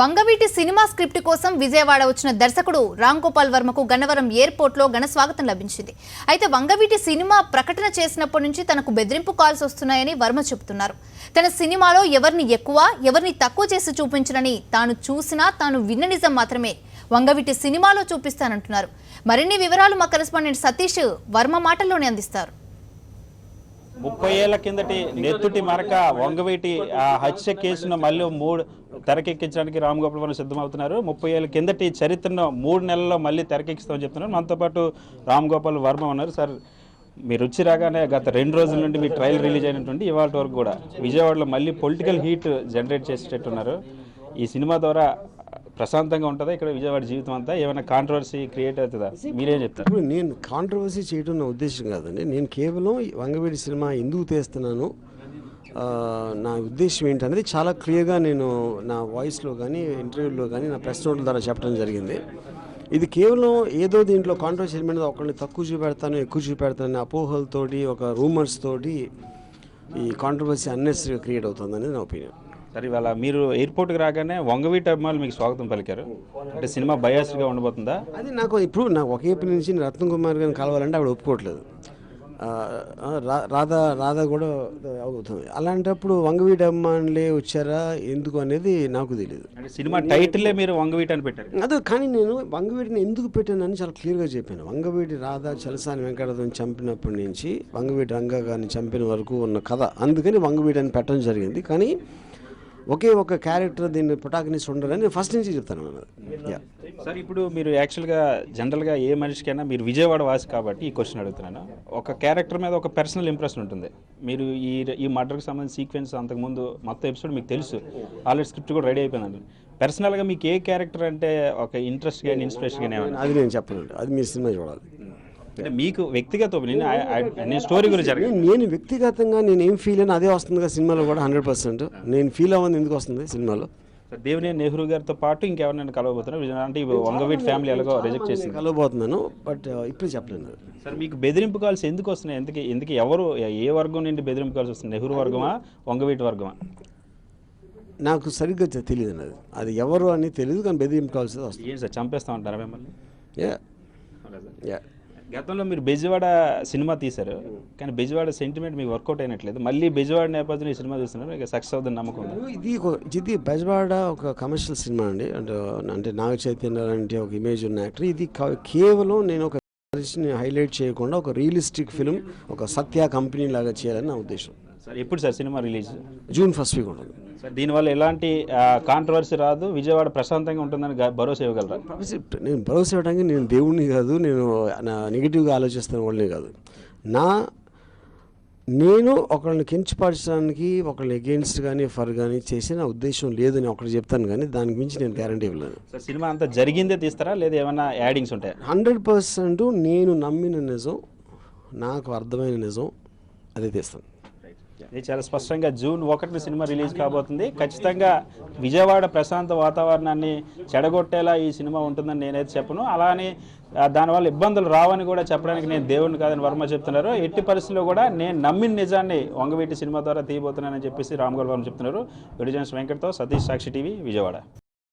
Vangaveeti cinema script కోసం విజయవాడ వచ్చిన దర్శకుడు రామ్ గోపాల్ వర్మకు గన్నవరం ఎయిర్పోర్ట్లో ఘన స్వాగతం లభించింది. అయితే వంగవీటి సినిమా ప్రకటన చేసినప్పటి నుంచి తనకు బెదిరింపు కాల్స్ వస్తున్నాయని వర్మ చెబుతున్నారు. తన సినిమాలో ఎవరిని ఎక్కువ ఎవరిని తక్కువ చేసి చూపించనని తాను చూసినా తాను విన్న నిజం మాత్రమే వంగవీటి సినిమాలో చూపిస్తానంటున్నారు. మరిన్ని వివరాలు మా కరెస్పాండెంట్ సతీష్ వర్మ మాటల్లోనే అందిస్తారు. 30 ఏళ్ల కిందటి నెత్తుటి మరక వంగవీటి హత్య కేసును మళ్ళీ తెరకెక్కించడానికి రామ్ గోపాల్ వర్మ సిద్ధమవుతున్నారు. 30 ఏళ్ల కిందటి చరిత్రను 3 నెలల్లో మళ్ళీ తెరకెక్కిస్తామని చెప్తున్నారు. మనతో పాటు రామ్ గోపాల్ వర్మ ఉన్నారు. సార్, మీరు వచ్చి రాగానే గత 2 రోజుల నుండి మీ ట్రయల్ రిలీజ్ అయినటువంటి ఇవాళ వరకు కూడా విజయవాడలో మళ్ళీ పొలిటికల్ హీట్ జనరేట్ చేసేటట్టున్నారు. ఈ సినిమా ద్వారా ప్రశాంతంగా ఉంటుందా ఇక్కడ విజయవాడ జీవితం అంతా? ఏమైనా కాంట్రవర్సీ క్రియేట్ అవుతుందా? మీరేం చెప్తారు? ఇప్పుడు నేను కాంట్రవర్సీ చేయడం నా ఉద్దేశం కాదండి. నేను కేవలం వంగవీటి సినిమా ఎందుకు తీస్తున్నాను, నా ఉద్దేశం ఏంటనేది చాలా క్లియర్గా నేను నా వాయిస్లో కానీ ఇంటర్వ్యూలో కానీ నా ప్రెస్ నోట్ల ద్వారా చెప్పడం జరిగింది. ఇది కేవలం ఏదో దీంట్లో కాంట్రవర్సీ ఎలిమెంట్ ఒకరిని తక్కువ చూపెడతాను ఎక్కువ చూపెడతాను అపోహలతోటి ఒక రూమర్స్ తోటి ఈ కాంట్రవర్సీ అన్నెసరీగా క్రియేట్ అవుతుంది అనేది నా ఒపీనియన్. సరే, ఇవాళ మీరు ఎయిర్పోర్ట్కి రాగానే వంగవీటి అభిమానులు మీకు స్వాగతం పలికారు. అంటే సినిమా బయాస్గా ఉండబోతుందా? అది నాకు ఇప్పుడు నాకు ఒకే పని నుంచి రత్న కుమార్ గారిని కలవాలంటే ఆవిడ ఒప్పుకోవట్లేదు. రాధా కూడా అవుతుంది. అలాంటప్పుడు వంగవీటి అభిమానులే వచ్చారా ఎందుకు అనేది నాకు తెలియదు. అంటే సినిమా టైటిల్లే మీరు వంగవీటి అని పెట్టారు. అదే, కానీ నేను వంగవీటిని ఎందుకు పెట్టానని చాలా క్లియర్గా చెప్పాను. వంగవీటి రాధా చలసాని వెంకటరావుని చంపినప్పటి నుంచి వంగవీటి రంగా గారిని చంపిన వరకు ఉన్న కథ, అందుకని వంగవీటి అని పెట్టడం జరిగింది. కానీ ఒకే ఒక క్యారెక్టర్ దీన్ని ప్రొటాగనిస్ట్ ఉండరని నేను ఫస్ట్ నుంచి చెప్తాను అన్నది. సార్, ఇప్పుడు మీరు యాక్చువల్గా జనరల్గా ఏ మనిషికైనా, మీరు విజయవాడ వాసి కాబట్టి ఈ క్వశ్చన్ అడుగుతున్నాను. ఒక క్యారెక్టర్ మీద ఒక పర్సనల్ ఇంప్రెషన్ ఉంటుంది. మీరు ఈ మర్డర్కి సంబంధించి సీక్వెన్స్ అంతకుముందు మొత్తం ఎపిసోడ్ మీకు తెలుసు, ఆల్రెడీ స్క్రిప్ట్ కూడా రెడీ అయిపోయిందండి. పర్సనల్గా మీకు ఏ క్యారెక్టర్ అంటే ఒక ఇంట్రెస్ట్ కానీ ఇన్స్పిరేషన్ కానీ ఏమైనా? అది నేను చెప్పను, అది మీ సినిమా చూడాలి. అంటే మీకు వ్యక్తిగత నేను స్టోరీ గురించి నేను వ్యక్తిగతంగా నేను ఏం ఫీల్ అయినా అదే వస్తుంది సినిమాలో కూడా 100%. నేను ఫీల్ అవ్వని ఎందుకు వస్తుంది సినిమాలో? దేవినేని నెహ్రూ గారితో పాటు ఇంకెవరినైనా కలవబోతున్నారు అంటే వంగవీటి ఫ్యామిలీ ఎలాగో రిజెక్ట్ చేసింది, కలవబోతున్నాను. బట్ ఇప్పుడు చెప్పలేను. సార్, మీకు బెదిరింపు కాల్స్ ఎందుకు వస్తున్నాయి? ఎందుకు ఎవరు ఏ వర్గం నుండి బెదిరింపు కాల్స్ వస్తున్నాయి? నెహ్రూ వర్గమా వంగవీటి వర్గమా? నాకు సరిగ్గా తెలియదు అన్నది. అది ఎవరు అని తెలియదు, కానీ బెదిరింపు కాల్స్ వస్తుంది. ఏంటి సార్, చంపేస్తా ఉంటారా మిమ్మల్ని? యా. గతంలో మీరు బెజవాడ సినిమా తీశారు, కానీ బెజవాడ సెంటిమెంట్ మీకు వర్కౌట్ అయినట్లేదు. మళ్ళీ బెజవాడ నేపథ్యంలో ఈ సినిమా చూస్తున్నారు, ఇక సక్సెస్ అవుతుంది నమ్మకం. ఇది బెజవాడ ఒక కమర్షియల్ సినిమా అండి. అంటే నాగ చైతన్య అంటే ఒక ఇమేజ్ ఉన్న యాక్టర్. ఇది కేవలం నేను ఒక హైలైట్ చేయకుండా ఒక రియలిస్టిక్ ఫిల్మ్, ఒక సత్య కంపెనీ లాగా చేయాలని నా ఉద్దేశం. సార్, ఎప్పుడు sir cinema release? June 1st week ఉంటుంది. సార్, దీనివల్ల ఎలాంటి కాంట్రవర్సీ రాదు, విజయవాడ ప్రశాంతంగా ఉంటుందని భరోసా ఇవ్వగలరా? నేను భరోసా ఇవ్వడానికి నేను దేవుడిని కాదు, నేను నా నెగిటివ్గా ఆలోచిస్తున్న వాళ్ళని కాదు. నేను ఒకళ్ళని కించపరచడానికి ఒకళ్ళని అగెయిన్స్ట్ కానీ ఫర్ కానీ చేసిన ఉద్దేశం లేదని ఒకటి చెప్తాను, కానీ దానికి మించి నేను గ్యారంటీ ఇవ్వలేను. సార్, సినిమా అంతా జరిగిందే తీస్తారా లేదా ఏమైనా యాడింగ్స్ ఉంటాయా? 100% నేను నమ్మిన నిజం, నాకు అర్థమైన నిజం అదే తీస్తాను. ఇది చాలా స్పష్టంగా జూన్ 1న సినిమా రిలీజ్ కాబోతుంది. ఖచ్చితంగా విజయవాడ ప్రశాంత వాతావరణాన్ని చెడగొట్టేలా ఈ సినిమా ఉంటుందని నేనైతే చెప్పను. అలానే దానివల్ల ఇబ్బందులు రావని కూడా చెప్పడానికి నేను దేవుడిని కాదని వర్మ చెప్తున్నారు. ఎట్టి పరిస్థితుల్లో కూడా నేను నమ్మిన నిజాన్ని వంగవీటి సినిమా ద్వారా తీయబోతున్నానని చెప్పేసి రామ్ గోపాల్ వర్మ చెప్తున్నారు. విడిజన్స్ వెంకట్తో సతీష్, సాక్షి టీవీ, విజయవాడ.